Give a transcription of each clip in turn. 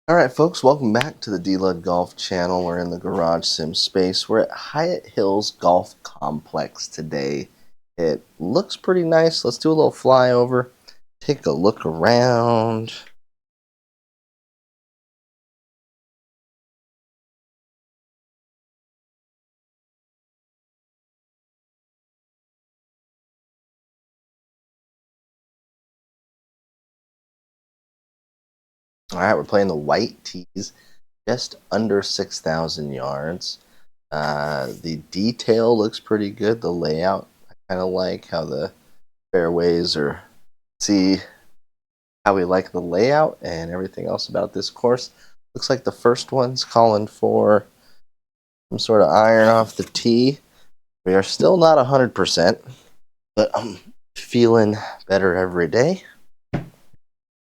Alright folks, welcome back to the D Lud Golf channel. We're in the garage sim space. We're at Hyatt Hills Golf Complex today. It looks pretty nice. Let's do a little flyover, take a look around. Alright, we're playing the white tees, just under 6,000 yards. The detail looks pretty good. The layout, I kind of like how the fairways are. See how we like the layout and everything else about this course. Looks like the first one's calling for some sort of iron off the tee. We are still not 100%, but I'm feeling better every day.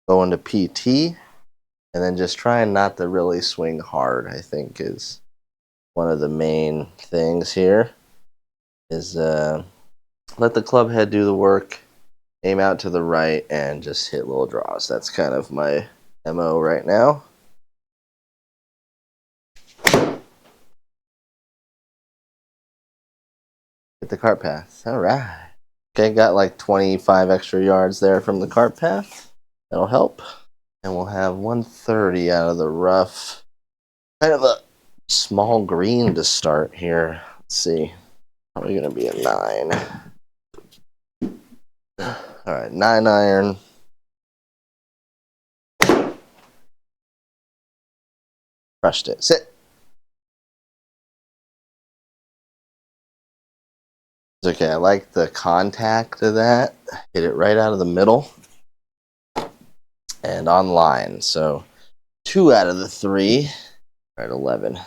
Going to PT, and then just trying not to really swing hard, I think, is one of the main things here. Is let the club head do the work, aim out to the right, and just hit little draws. That's kind of my MO right now. Hit the cart path. All right. Okay, got like 25 extra yards there from the cart path. That'll help. And we'll have 130 out of the rough. Kind of a small green to start here. Let's see. Probably going to be a 9. All right, 9 iron. Crushed it. Sit. It's okay. I like the contact of that. Hit it right out of the middle. And on line. So 2 out of the 3. All right, 11.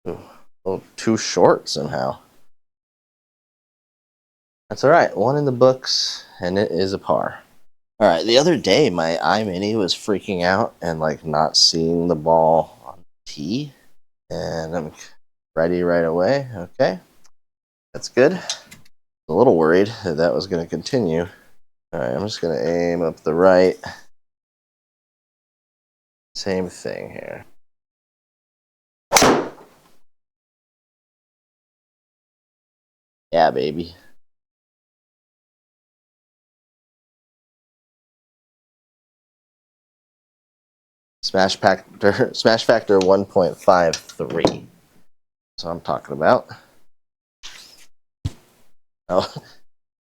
Ooh, a little too short somehow. That's all right. 1 in the books, and it is a par. All right, the other day, my iMini was freaking out and like not seeing the ball on the tee, and I'm ready right away. Okay, that's good. A little worried that that was going to continue. All right, I'm just going to aim up the right. Same thing here. Yeah, baby. Smash factor 1.53. That's what I'm talking about. Oh,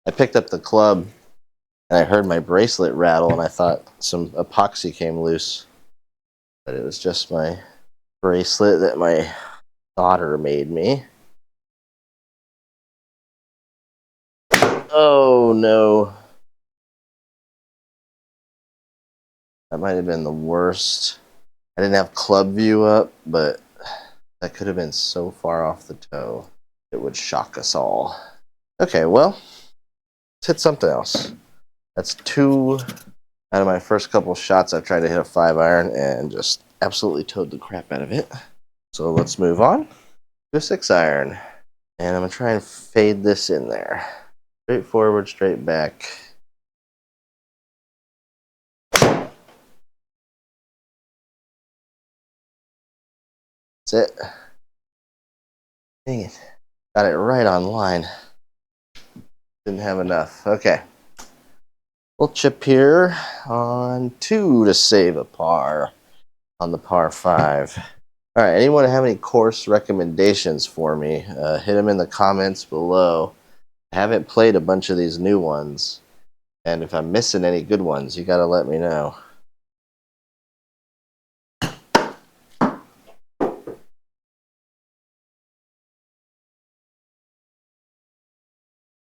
I picked up the club and I heard my bracelet rattle and I thought some epoxy came loose. But it was just my bracelet that my daughter made me. Oh no. That might have been the worst. I didn't have club view up, but that could have been so far off the toe. It would shock us all. Okay, well, let's hit something else. That's 2 out of my first couple shots. I've tried to hit a 5 iron and just absolutely towed the crap out of it. So let's move on to a 6 iron. And I'm going to try and fade this in there. Straight forward, straight back. That's it. Dang it. Got it right on line. Didn't have enough. Okay. We'll chip here on 2 to save a par on the par 5. All right, anyone have any course recommendations for me? Hit them in the comments below. I haven't played a bunch of these new ones, and if I'm missing any good ones, you gotta let me know.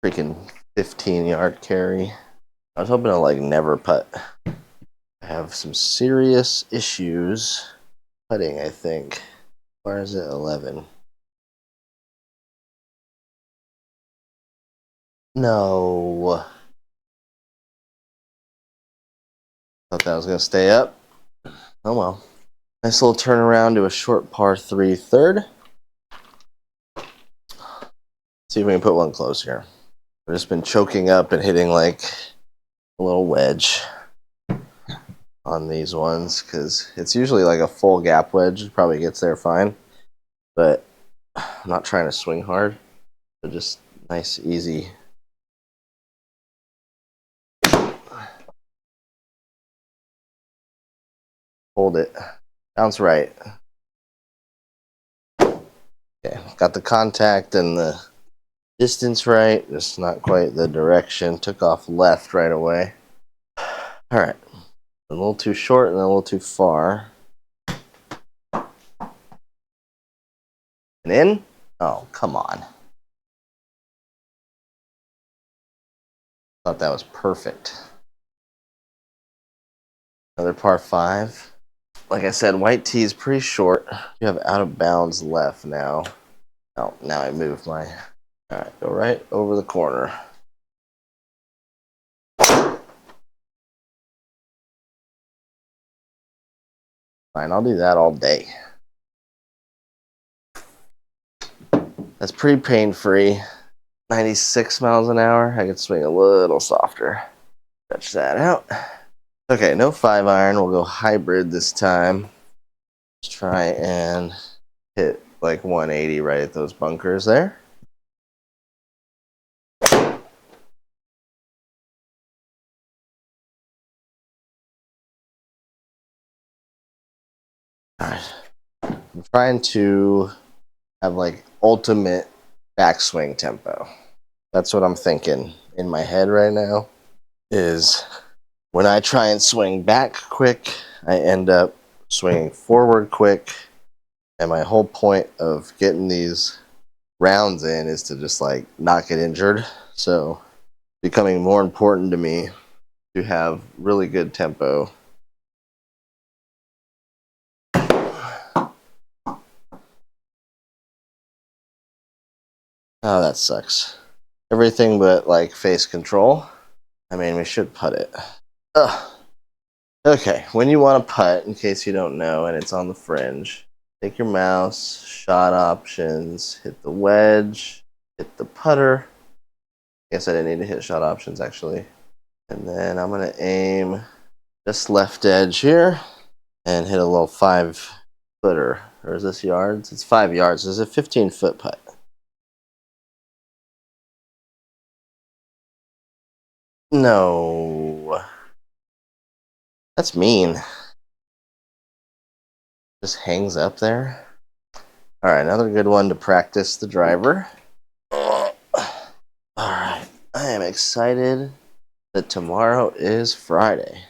Freaking 15-yard carry. I was hoping to like never putt. I have some serious issues putting, I think. Where is it? 11. No. Thought that was going to stay up. Oh well. Nice little turnaround to a short par 3 third. See if we can put one close here. I've just been choking up and hitting like a little wedge on these ones because it's usually like a full gap wedge. It probably gets there fine, but I'm not trying to swing hard. So just nice, easy. Hold it. Bounce right. Okay, got the contact and the distance right, just not quite the direction. Took off left right away. All right, a little too short and a little too far. And in? Oh, come on. Thought that was perfect. Another par 5. Like I said, white tee is pretty short. You have out of bounds left now. Oh, now I moved my... All right, go right over the corner. Fine, I'll do that all day. That's pretty pain-free. 96 miles an hour. I could swing a little softer. Stretch that out. Okay, no 5-iron. We'll go hybrid this time. Let's try and hit like 180 right at those bunkers there. All right. I'm trying to have like ultimate backswing tempo. That's what I'm thinking in my head right now, is when I try and swing back quick, I end up swinging forward quick. And my whole point of getting these rounds in is to just like not get injured. So becoming more important to me to have really good tempo. Oh, that sucks. Everything but like face control. I mean, we should putt it. Ugh. Okay, when you want to putt, in case you don't know, and it's on the fringe, take your mouse, shot options, hit the wedge, hit the putter. Guess I didn't need to hit shot options actually. And then I'm gonna aim just left edge here and hit a little 5-footer. Or is this yards? It's 5 yards. It's a 15-foot putt. No. That's mean. Just hangs up there. All right, another good one to practice the driver. All right, I am excited that tomorrow is Friday.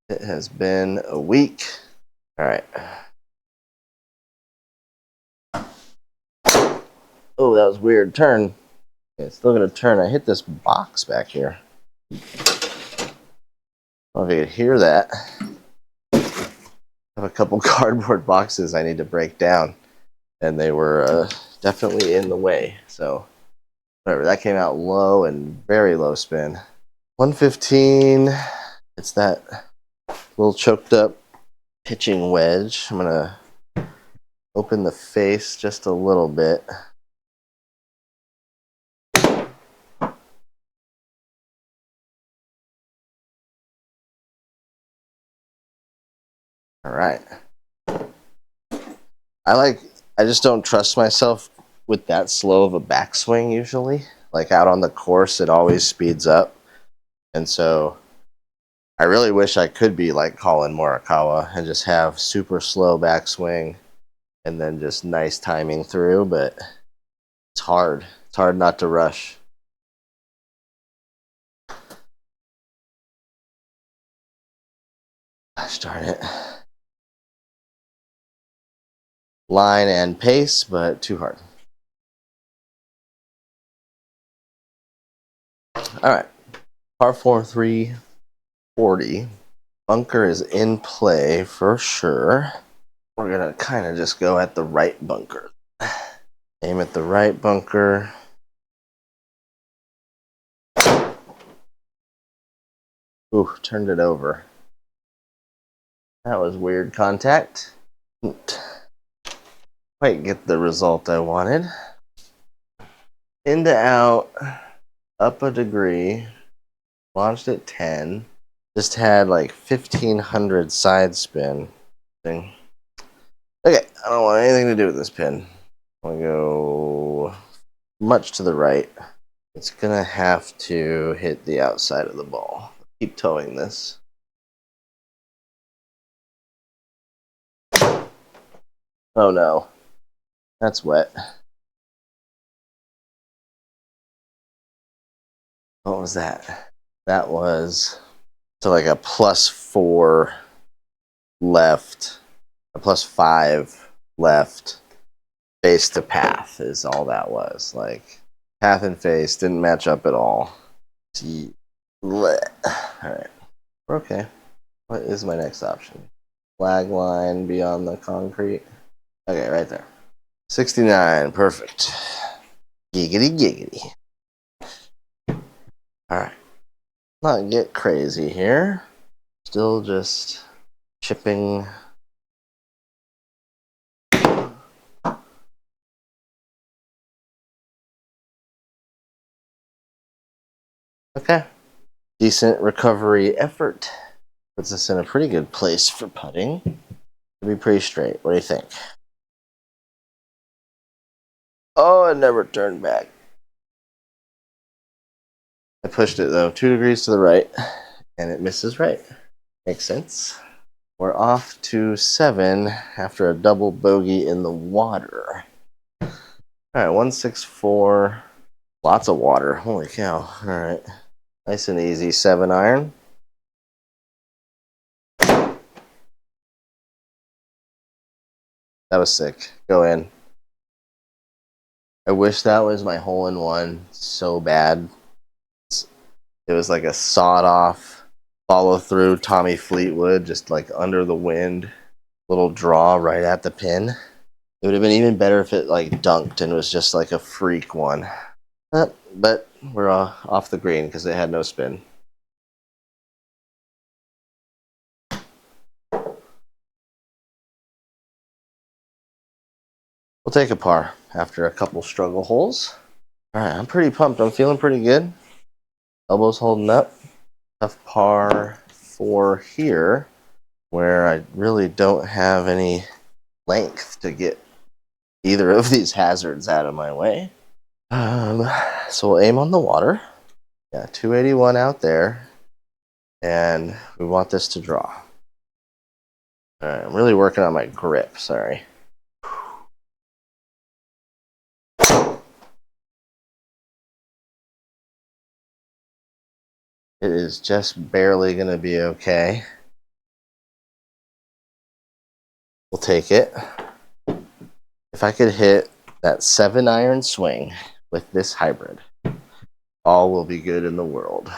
It has been a week. All right. Oh, that was weird turn. Okay, it's still gonna turn. I hit this box back here. I don't know if you could hear that. I have a couple cardboard boxes I need to break down, and they were definitely in the way. So whatever, that came out low and very low spin. 115. It's that little choked up pitching wedge. I'm gonna open the face just a little bit. All right. I just don't trust myself with that slow of a backswing usually. Like out on the course, it always speeds up. And so I really wish I could be like Colin Morikawa and just have super slow backswing and then just nice timing through, but it's hard. It's hard not to rush. Gosh darn it. Line and pace, but too hard. All right. Par 4, 340. Bunker is in play for sure. We're going to kind of just go at the right bunker. Aim at the right bunker. Ooh, turned it over. That was weird contact. Didn't quite get the result I wanted. In to out, up a degree. Launched at 10. Just had like 1500 side spin thing. Okay, I don't want anything to do with this pin. I'm gonna go much to the right. It's gonna have to hit the outside of the ball. Keep towing this. Oh no, that's wet. What was that? That was to like a +4 left, a +5 left, face to path is all that was. Like path and face didn't match up at all. All right, we're okay. What is my next option? Flag line beyond the concrete. Okay, right there. 69, perfect. Giggity giggity. All right, not get crazy here. Still just chipping. Okay, decent recovery effort. Puts us in a pretty good place for putting. It'll be pretty straight. What do you think? Oh, it never turned back. I pushed it though, 2 degrees to the right, and it misses right. Makes sense. We're off to 7 after a double bogey in the water. All right, 164. Lots of water. Holy cow. All right. Nice and easy 7 iron. That was sick. Go in. I wish that was my hole-in-one so bad. It was like a sawed-off follow-through Tommy Fleetwood, just like under the wind. Little draw right at the pin. It would have been even better if it like dunked and was just like a freak one. But we're off the green because it had no spin. We'll take a par after a couple struggle holes. All right, I'm pretty pumped. I'm feeling pretty good. Elbows holding up. Tough par 4 here, where I really don't have any length to get either of these hazards out of my way. So we'll aim on the water. Yeah, 281 out there, and we want this to draw. All right, I'm really working on my grip. Sorry. It is just barely going to be okay. We'll take it. If I could hit that 7 iron swing with this hybrid, all will be good in the world.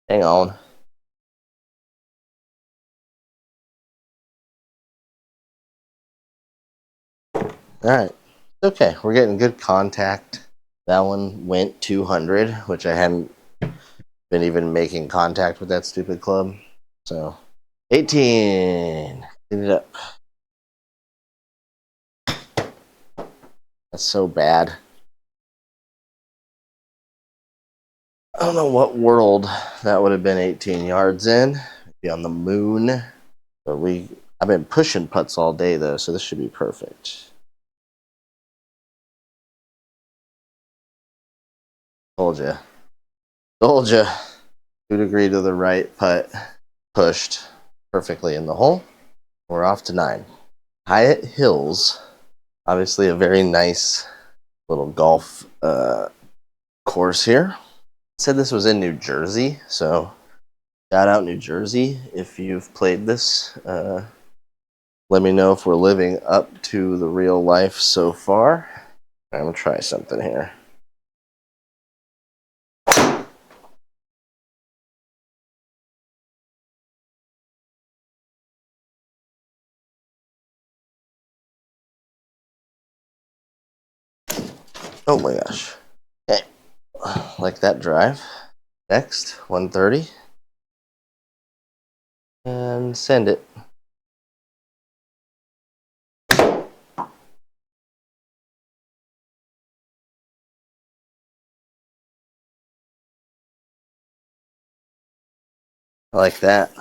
Hang on. All right. Okay, we're getting good contact. That one went 200, which I hadn't been even making contact with that stupid club. So 18. Clean it up. That's so bad. I don't know what world that would have been 18 yards in. Maybe on the moon. But I've been pushing putts all day though, so this should be perfect. Told you. Told you. 2 degree to the right putt. Pushed perfectly in the hole. We're off to 9. Hyatt Hills. Obviously a very nice little golf course here. Said this was in New Jersey, so shout out New Jersey if you've played this. Let me know if we're living up to the real life so far. I'm gonna try something here. Oh my gosh. Okay. Like that drive. Next, 130. And send it. I like that.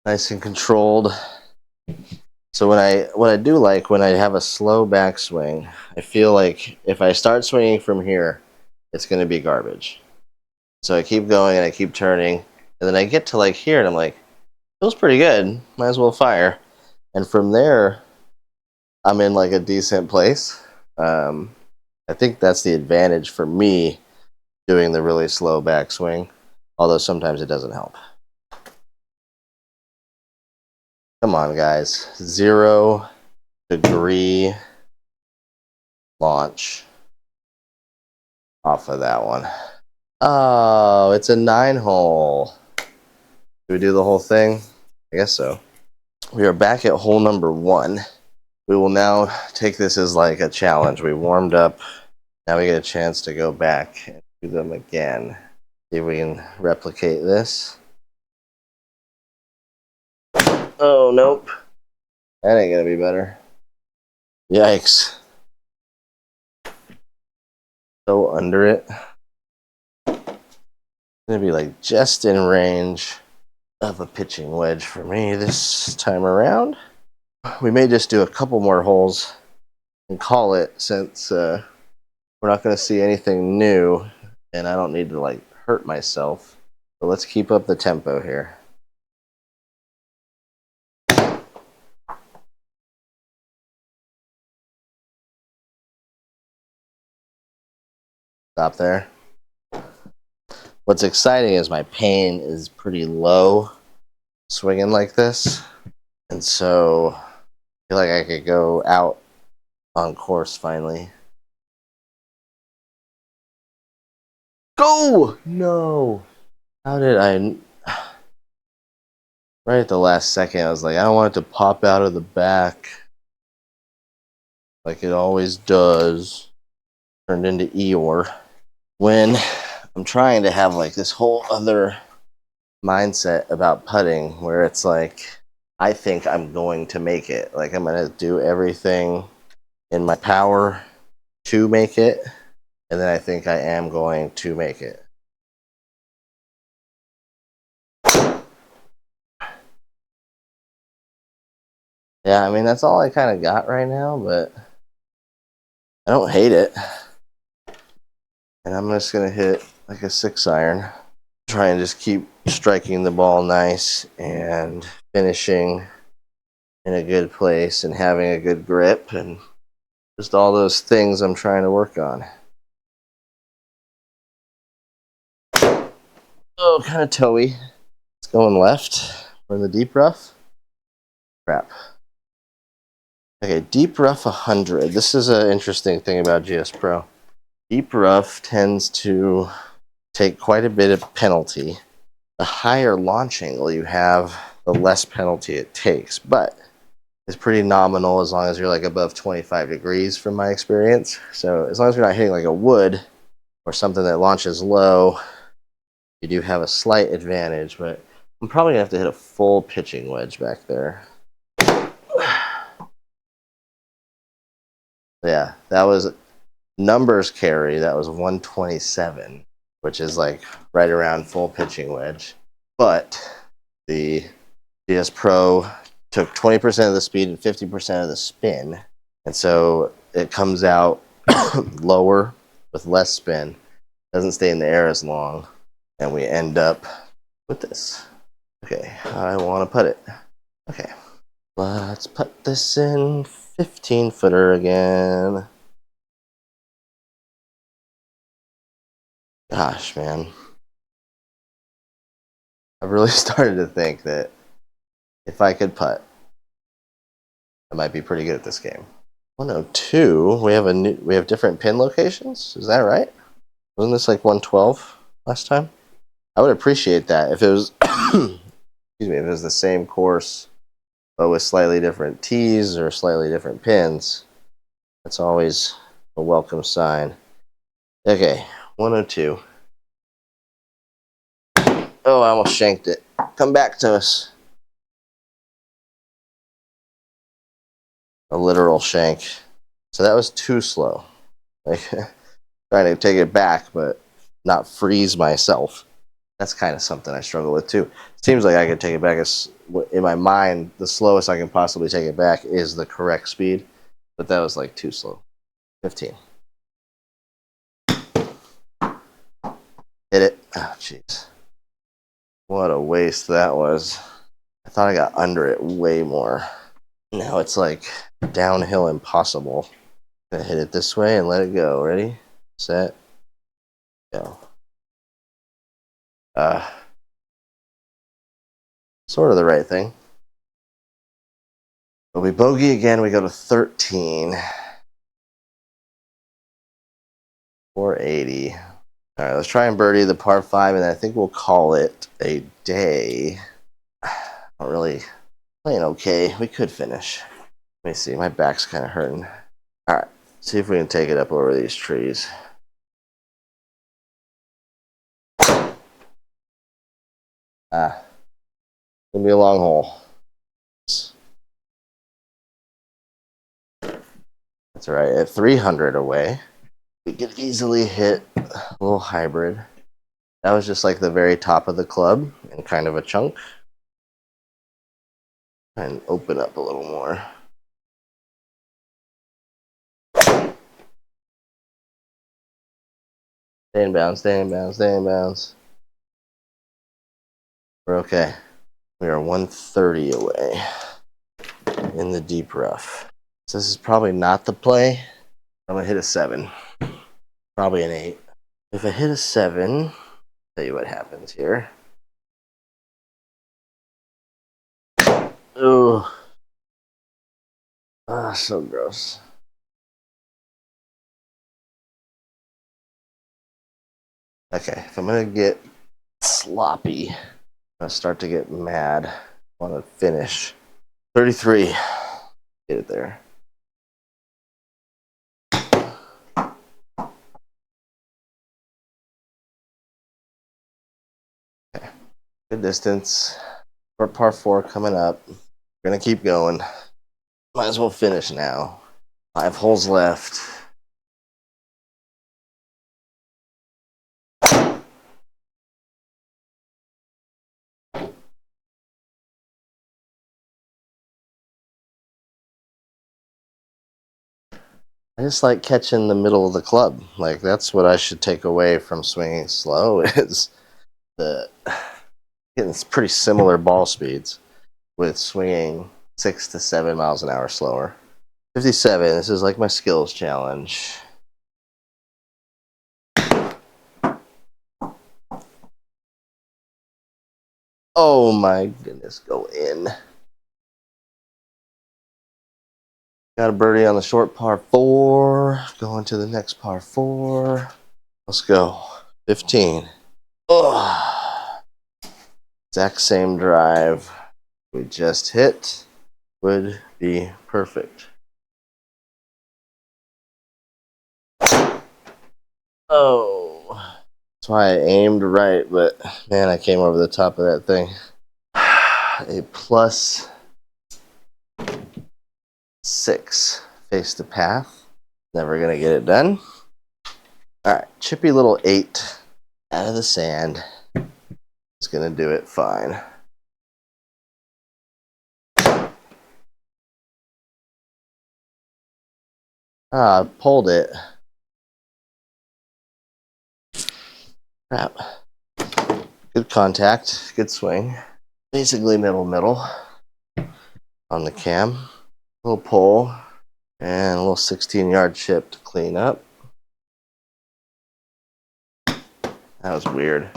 Nice and controlled. So what I do like when I have a slow backswing, I feel like if I start swinging from here, it's going to be garbage. So I keep going and I keep turning, and then I get to like here and I'm like, feels pretty good. Might as well fire. And from there, I'm in like a decent place. I think that's the advantage for me doing the really slow backswing, although sometimes it doesn't help. Come on, guys. 0 degree launch off of that one. Oh, it's a 9-hole. Do we do the whole thing? I guess so. We are back at hole number 1. We will now take this as like a challenge. We warmed up. Now we get a chance to go back and do them again. See if we can replicate this. Oh, nope. That ain't gonna be better. Yikes. So under it. It's gonna be like just in range of a pitching wedge for me this time around. We may just do a couple more holes and call it, since we're not going to see anything new and I don't need to like hurt myself. So let's keep up the tempo here. Stop there. What's exciting is my pain is pretty low swinging like this, and so I feel like I could go out on course finally. Go! No! How did I... Right at the last second, I was like, I don't want it to pop out of the back like it always does. Turned into Eeyore. When I'm trying to have like this whole other mindset about putting, where it's like, I think I'm going to make it. Like I'm going to do everything in my power to make it, and then I think I am going to make it. Yeah, I mean, that's all I kind of got right now, but I don't hate it. And I'm just going to hit like a 6-iron. Try and just keep striking the ball nice and finishing in a good place and having a good grip and just all those things I'm trying to work on. Oh, kind of toey. It's going left. We're in the deep rough. Crap. Okay, deep rough 100. This is an interesting thing about GSPRO. Deep rough tends to take quite a bit of penalty. The higher launch angle you have, the less penalty it takes, but it's pretty nominal as long as you're like above 25 degrees from my experience. So as long as you're not hitting like a wood or something that launches low, you do have a slight advantage, but I'm probably gonna have to hit a full pitching wedge back there. Yeah, that was numbers carry. That was 127, which is like right around full pitching wedge. But the GSPRO took 20% of the speed and 50% of the spin, and so it comes out lower with less spin, doesn't stay in the air as long, and we end up with this. Okay, I want to put it. Okay, let's put this in 15-footer again. Gosh, man. I've really started to think that if I could putt, I might be pretty good at this game. 102. We have different pin locations. Is that right? Wasn't this like 112 last time? I would appreciate that if it was excuse me, if it was the same course but with slightly different tees or slightly different pins. That's always a welcome sign. Okay, 102. Oh, I almost shanked it. Come back to us. A literal shank. So that was too slow. Like trying to take it back, but not freeze myself. That's kind of something I struggle with too. Seems like I could take it back as, in my mind, the slowest I can possibly take it back is the correct speed, but that was like too slow. 15. Hit it. Oh, jeez. What a waste that was. I thought I got under it way more. Now it's like downhill impossible. Gonna hit it this way and let it go. Ready, set, go. Sort of the right thing. But we bogey again, we go to 13. 480. All right, let's try and birdie the par 5, and I think we'll call it a day. Not really playing okay. We could finish. Let me see, my back's kind of hurting. All right, see if we can take it up over these trees. Gonna be a long hole. That's all right. At 300 away, we could easily hit a little hybrid. That was just like the very top of the club and kind of a chunk. And open up a little more. Stay in bounds, stay in bounds, stay in bounds. We're okay. We are 130 away in the deep rough. So this is probably not the play. I'm gonna hit a 7. Probably an 8. If I hit a 7, tell you what happens here. Ooh. Ah, so gross. Okay, if I'm gonna get sloppy, I'm gonna start to get mad. I want to finish. 33. Get it there. Okay. Good distance. For par 4 coming up. We're gonna keep going. Might as well finish now. 5 holes left. I just like catching the middle of the club. Like, that's what I should take away from swinging slow is the getting pretty similar ball speeds with swinging 6 to 7 miles an hour slower. 57, this is like my skills challenge. Oh my goodness, go in. Got a birdie on the short par 4. Going to the next par 4. Let's go. 15. Oh. Exact same drive we just hit would be perfect. Oh. That's why I aimed right, but man, I came over the top of that thing. A plus 6 face to path. Never gonna get it done. All right, chippy little 8 out of the sand. It's gonna do it fine. Pulled it. Crap. Good contact, good swing. Basically middle on the cam. A little pull and a little 16-yard chip to clean up. That was weird. I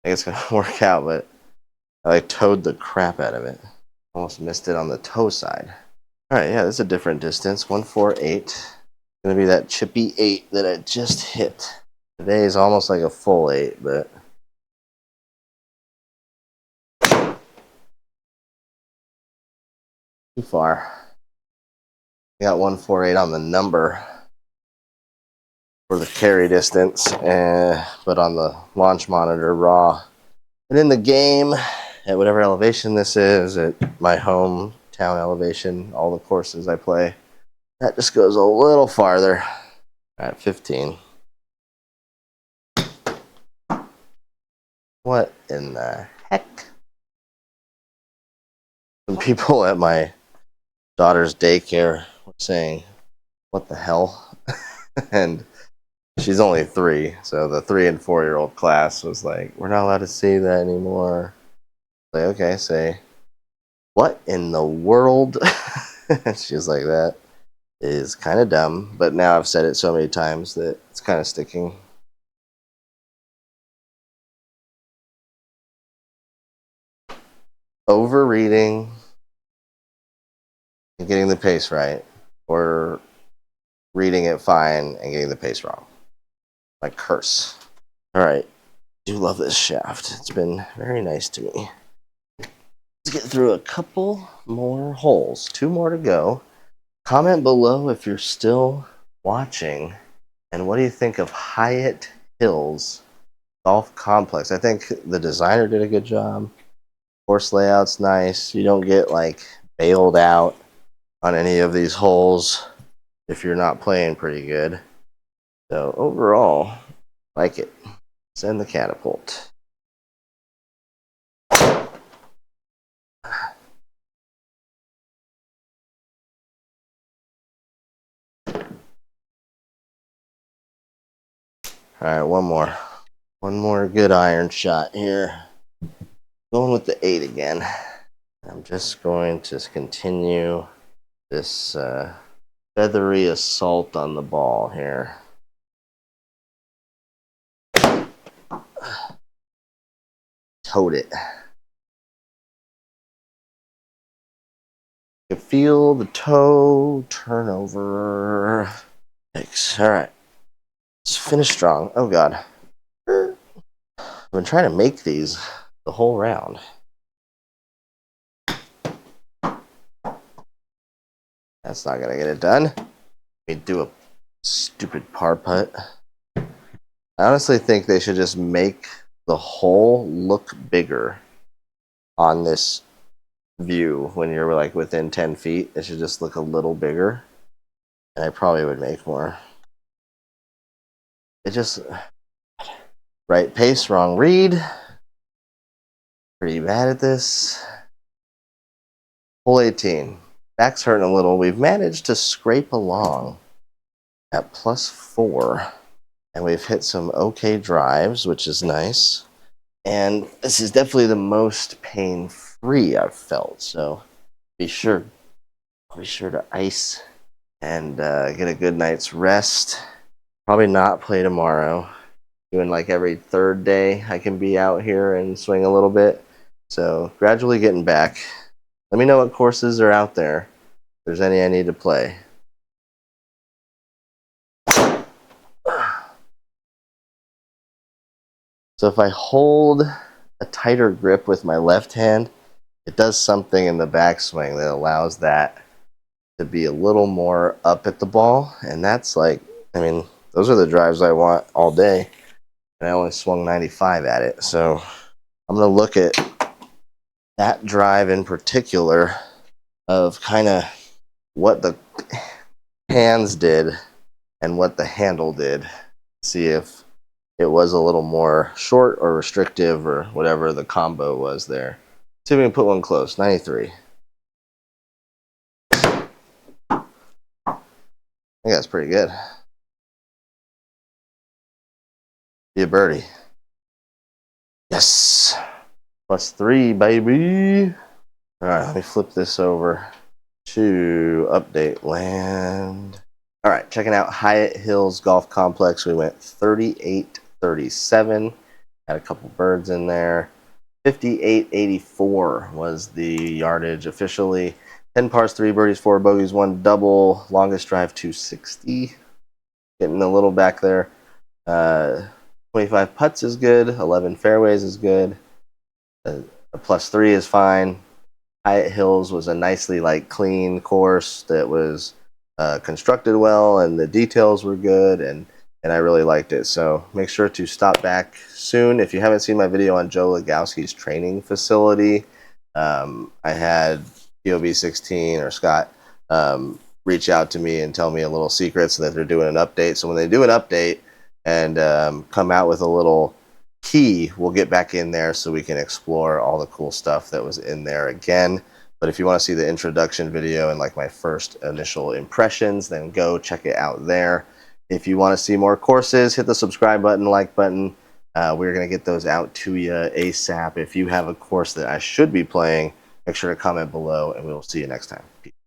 think it's gonna work out, but I like towed the crap out of it. Almost missed it on the toe side. All right, yeah, this is a different distance. 148. Gonna be that chippy 8 that I just hit. Today is almost like a full 8, but too far. I got 148 on the number for the carry distance, but on the launch monitor raw. And in the game, at whatever elevation this is, at my hometown elevation, all the courses I play, that just goes a little farther at 15. What in the heck? Some people at my daughter's daycare were saying, what the hell? And she's only 3, so the 3 and 4-year-old class was like, we're not allowed to say that anymore. Like, okay, say, what in the world? She's like, that is kind of dumb, but now I've said it so many times that it's kind of sticking. Overreading and getting the pace right, or reading it fine and getting the pace wrong. My curse. All right, I do love this shaft. It's been very nice to me. Let's get through a couple more holes. 2 more to go. Comment below if you're still watching, and what do you think of Hyatt Hills Golf Complex? I think the designer did a good job. Course layout's nice. You don't get like bailed out on any of these holes if you're not playing pretty good. So overall, like it. Send the catapult. All right, one more. One more good iron shot here. Going with the 8 again. I'm just going to continue this feathery assault on the ball here. Toad it. You can feel the toe turnover. Thanks. All right. Let's finish strong. Oh, God. I've been trying to make these the whole round. That's not going to get it done. Let me do a stupid par putt. I honestly think they should just make the hole look bigger on this view when you're like within 10 feet. It should just look a little bigger, and I probably would make more. It just, right pace, wrong read. Pretty bad at this. Hole 18. Back's hurting a little. We've managed to scrape along at +4, and we've hit some okay drives, which is nice. And this is definitely the most pain-free I've felt. So be sure to ice and get a good night's rest. Probably not play tomorrow. Doing like every 3rd day I can be out here and swing a little bit. So gradually getting back. Let me know what courses are out there. If there's any I need to play. So if I hold a tighter grip with my left hand, it does something in the backswing that allows that to be a little more up at the ball. And that's like, I mean, those are the drives I want all day. And I only swung 95 at it. So I'm going to look at that drive in particular of kind of what the hands did and what the handle did. See if it was a little more short or restrictive or whatever the combo was there. See if we can put one close. 93. I think that's pretty good. Be a birdie. Yes. +3, baby. All right, let me flip this over to update land. All right, checking out Hyatt Hills Golf Complex. We went 38-37. Had a couple birds in there. 58-84 was the yardage officially. 10 pars, 3 birdies, 4 bogeys, 1 double. Longest drive 260. Getting a little back there. 25 putts is good. 11 fairways is good. A +3 is fine. Hyatt Hills was a nicely like clean course that was constructed well, and the details were good, and I really liked it. So make sure to stop back soon. If you haven't seen my video on Joe Legowski's training facility, I had POB16 or Scott reach out to me and tell me a little secret so that they're doing an update. So when they do an update and come out with a little key, we'll get back in there so we can explore all the cool stuff that was in there again. But if you want to see the introduction video and like my first initial impressions, then go check it out there. If you want to see more courses, hit the subscribe button, like button. We're going to get those out to you ASAP. If you have a course that I should be playing, make sure to comment below, and we will see you next time. Peace.